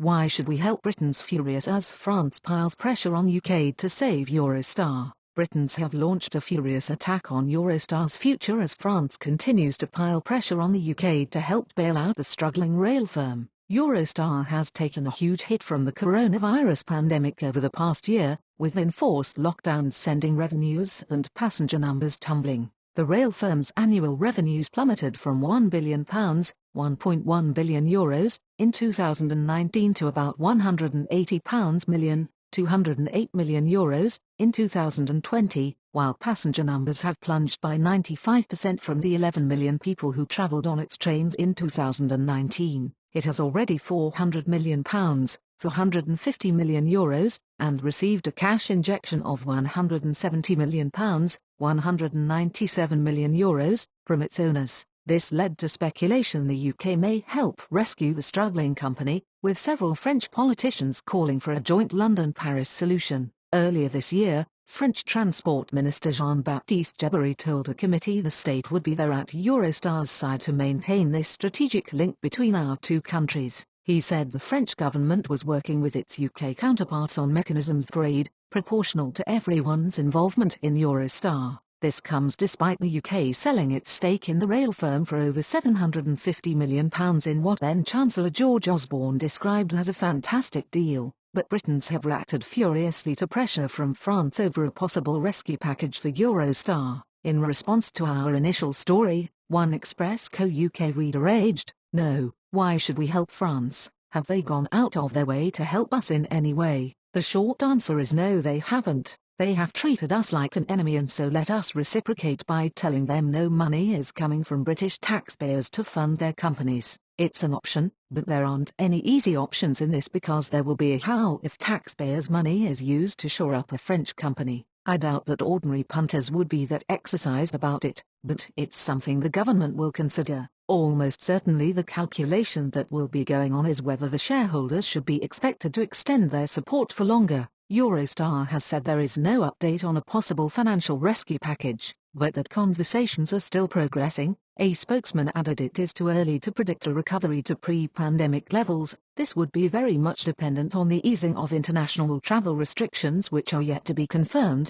Why should we help Britons furious as France piles pressure on UK to save Eurostar? Britons have launched a furious attack on Eurostar's future as France continues to pile pressure on the UK to help bail out the struggling rail firm. Eurostar has taken a huge hit from the coronavirus pandemic over the past year, with enforced lockdowns sending revenues and passenger numbers tumbling. The rail firm's annual revenues plummeted from £1 billion, €1.1 billion, in 2019 to about £180 million, €208 million, in 2020, while passenger numbers have plunged by 95% from the 11 million people who travelled on its trains in 2019. It has already £400 million, €450 million, and received a cash injection of £170 million, €197 million, from its owners. This led to speculation the UK may help rescue the struggling company, with several French politicians calling for a joint London-Paris solution. Earlier this year, French Transport Minister Jean-Baptiste Djebbari told a committee the state would be there at Eurostar's side to maintain this strategic link between our two countries. He said the French government was working with its UK counterparts on mechanisms for aid, proportional to everyone's involvement in Eurostar. This comes despite the UK selling its stake in the rail firm for over £750 million in what then-Chancellor George Osborne described as a fantastic deal. But Britons have reacted furiously to pressure from France over a possible rescue package for Eurostar. In response to our initial story, one Express Co-UK reader aged, "No, why should we help France? Have they gone out of their way to help us in any way?" The short answer is no, they haven't. They have treated us like an enemy, and so let us reciprocate by telling them no money is coming from British taxpayers to fund their companies. It's an option, but there aren't any easy options in this because there will be a howl if taxpayers' money is used to shore up a French company. I doubt that ordinary punters would be that exercised about it, but it's something the government will consider. Almost certainly the calculation that will be going on is whether the shareholders should be expected to extend their support for longer. Eurostar has said there is no update on a possible financial rescue package, but that conversations are still progressing. A spokesman added it is too early to predict a recovery to pre-pandemic levels. This would be very much dependent on the easing of international travel restrictions, which are yet to be confirmed.